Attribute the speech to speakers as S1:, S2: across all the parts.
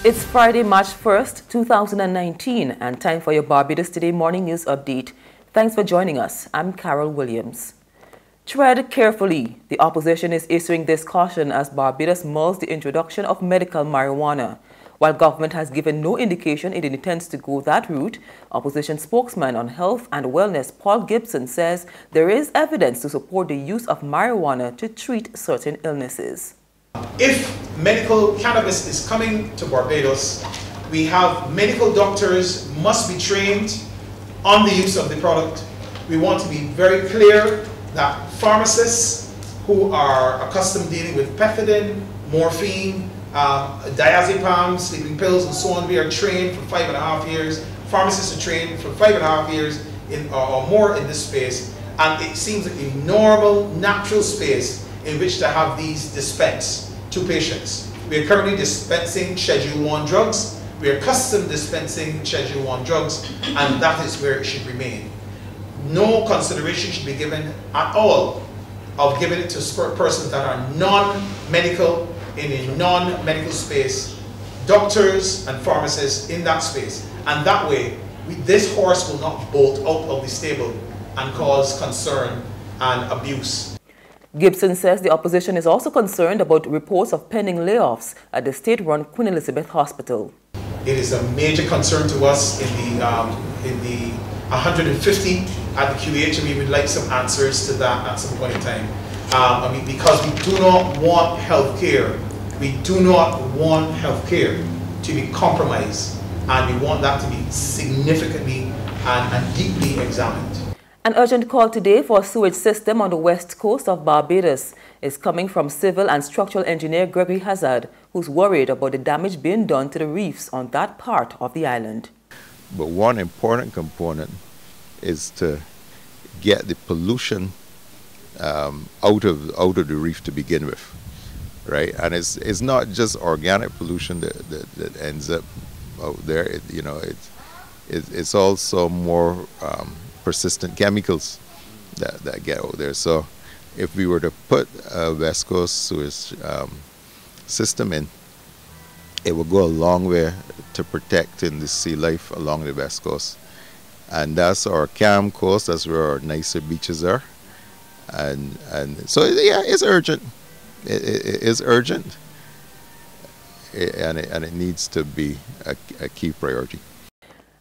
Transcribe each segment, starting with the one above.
S1: It's Friday, March 1st, 2019, and time for your Barbados Today Morning News Update. Thanks for joining us. I'm Carol Williams. Tread carefully. The opposition is issuing this caution as Barbados mulls the introduction of medical marijuana. While government has given no indication it intends to go that route, opposition spokesman on health and wellness Paul Gibson says there is evidence to support the use of marijuana to treat certain illnesses.
S2: If medical cannabis is coming to Barbados, we have medical doctors must be trained on the use of the product. We want to be very clear that pharmacists who are accustomed dealing with pethidine, morphine, diazepam, sleeping pills, and so on, we are trained for 5.5 years. Pharmacists are trained for 5.5 years or more in this space, and it seems like a normal, natural space in which to have these dispensed to patients. We are currently dispensing Schedule 1 drugs. We are custom dispensing Schedule 1 drugs, and that is where it should remain. No consideration should be given at all of giving it to persons that are non-medical, in a non-medical space, doctors and pharmacists in that space. And that way, this horse will not bolt out of the stable and cause concern and abuse.
S1: Gibson says the opposition is also concerned about reports of pending layoffs at the state-run Queen Elizabeth Hospital.
S2: It is a major concern to us in the 150 at the QH, and we would like some answers to that at some point in time. Because we do not want healthcare. We do not want healthcare to be compromised, and we want that to be significantly and deeply examined.
S1: An urgent call today for a sewage system on the west coast of Barbados is coming from civil and structural engineer Gregory Hazard, who's worried about the damage being done to the reefs on that part of the island.
S3: But one important component is to get the pollution out of the reef to begin with, right? And it's not just organic pollution that ends up out there. It's also more persistent chemicals that get out there. So if we were to put a West Coast sewage system in, it will go a long way to protecting the sea life along the West Coast. And that's our calm coast, that's where our nicer beaches are. And so yeah, it's urgent. It is urgent, and it needs to be a key priority.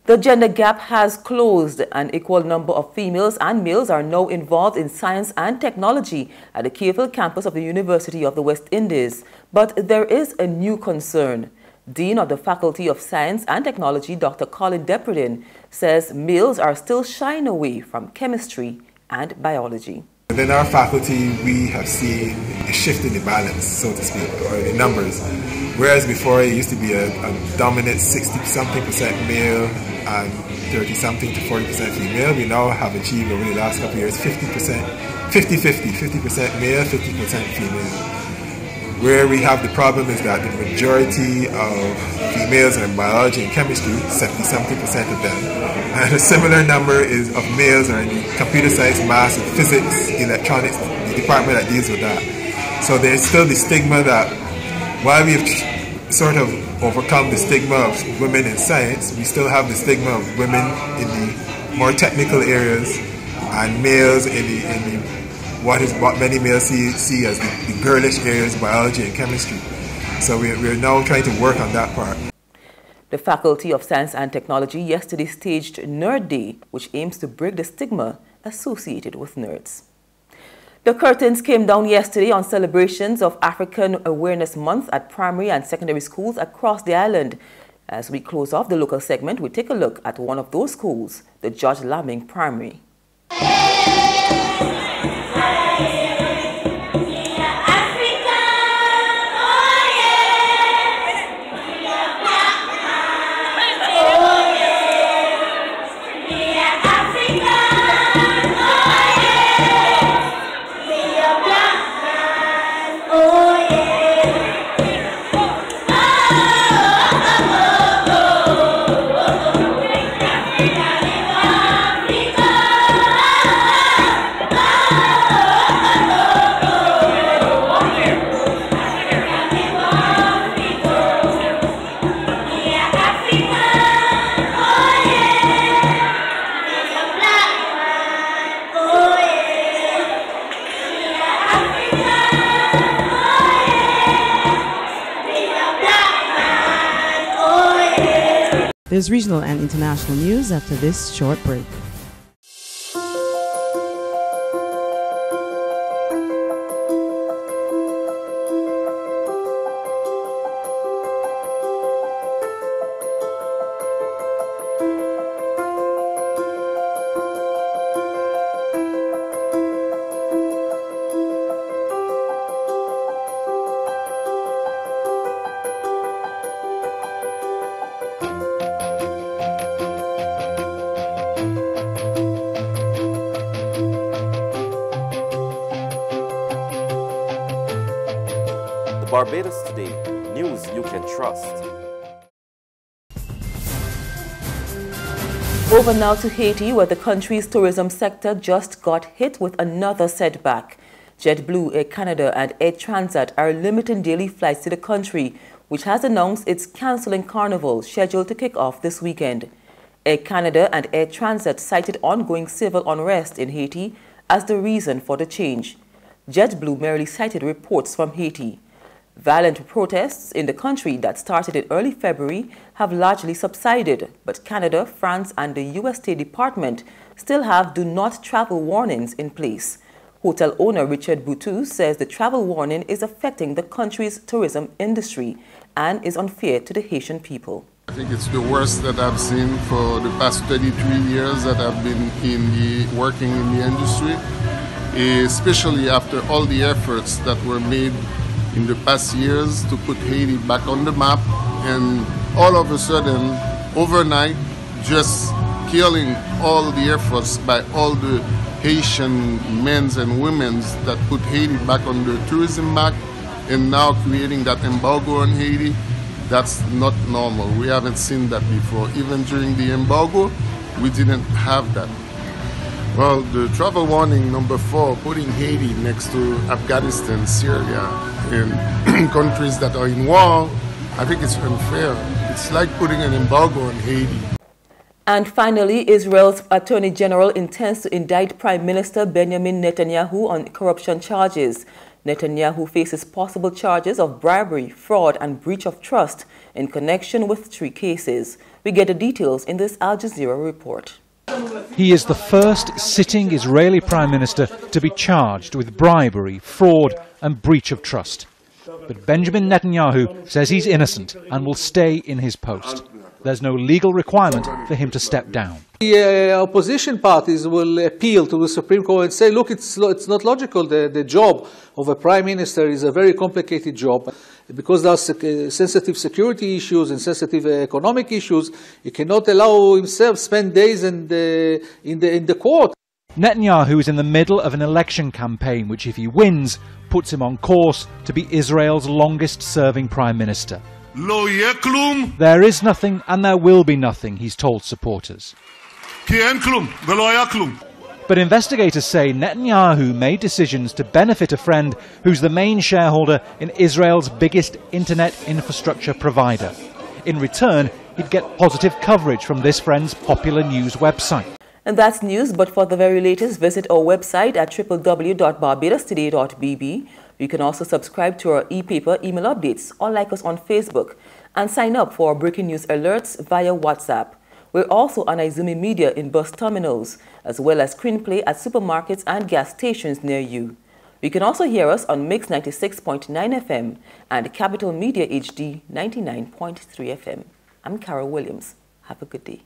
S1: The gender gap has closed. An equal number of females and males are now involved in science and technology at the Keeville campus of the University of the West Indies. But there is a new concern. Dean of the Faculty of Science and Technology, Dr. Colin Depredin, says males are still shying away from chemistry and biology.
S4: Within our faculty, we have seen a shift in the balance, so to speak, or in numbers. Whereas before it used to be a dominant 60-something% male and 30-something to 40% female, we now have achieved over the last couple of years 50%, 50% male, 50% female. Where we have the problem is that the majority of females in biology and chemistry, 70-something% of them, and a similar number is of males are in the computer science, maths, and physics, electronics, the department that deals with that. So there's still the stigma that while we've sort of overcome the stigma of women in science, we still have the stigma of women in the more technical areas and males in what many males see as the girlish areas, biology and chemistry. So we're now trying to work on that part.
S1: The Faculty of Science and Technology yesterday staged Nerd Day, which aims to break the stigma associated with nerds. The curtains came down yesterday on celebrations of African Awareness Month at primary and secondary schools across the island. As we close off the local segment, we take a look at one of those schools, the George Lamming Primary.
S5: There's regional and international news after this short break.
S6: Barbados Today, news you can trust.
S1: Over now to Haiti, where the country's tourism sector just got hit with another setback. JetBlue, Air Canada and Air Transat are limiting daily flights to the country, which has announced it's cancelling Carnival, scheduled to kick off this weekend. Air Canada and Air Transat cited ongoing civil unrest in Haiti as the reason for the change. JetBlue merely cited reports from Haiti. Violent protests in the country that started in early February have largely subsided, but Canada, France and the U.S. State Department still have do not travel warnings in place. Hotel owner Richard Boutou says the travel warning is affecting the country's tourism industry and is unfair to the Haitian people.
S7: I think it's the worst that I've seen for the past 33 years that I've been working in the industry, especially after all the efforts that were made in the past years to put Haiti back on the map, and all of a sudden, overnight, just killing all the efforts by all the Haitian men and women that put Haiti back on the tourism map, and now creating that embargo on Haiti. That's not normal. We haven't seen that before. Even during the embargo, we didn't have that. Well, the travel warning number 4, putting Haiti next to Afghanistan, Syria, and countries that are in war, I think it's unfair. It's like putting an embargo on Haiti.
S1: And finally, Israel's Attorney General intends to indict Prime Minister Benjamin Netanyahu on corruption charges. Netanyahu faces possible charges of bribery, fraud and breach of trust in connection with 3 cases. We get the details in this Al Jazeera report.
S8: He is the first sitting Israeli Prime Minister to be charged with bribery, fraud and breach of trust. But Benjamin Netanyahu says he's innocent and will stay in his post. There's no legal requirement for him to step down.
S9: The opposition parties will appeal to the Supreme Court and say, look, it's not logical. The job of a prime minister is a very complicated job. Because there are sensitive security issues and sensitive economic issues, he cannot allow himself spend days in the court.
S8: Netanyahu is in the middle of an election campaign which, if he wins, puts him on course to be Israel's longest-serving prime minister. There is nothing and there will be nothing, he's told supporters. But investigators say Netanyahu made decisions to benefit a friend who's the main shareholder in Israel's biggest internet infrastructure provider. In return, he'd get positive coverage from this friend's popular news website.
S1: And that's news, but for the very latest, visit our website at www.barbadostoday.bb. You can also subscribe to our e-paper email updates or like us on Facebook and sign up for our breaking news alerts via WhatsApp. We're also on Izumi Media in bus terminals, as well as screenplay at supermarkets and gas stations near you. You can also hear us on Mix 96.9 FM and Capital Media HD 99.3 FM. I'm Carol Williams. Have a good day.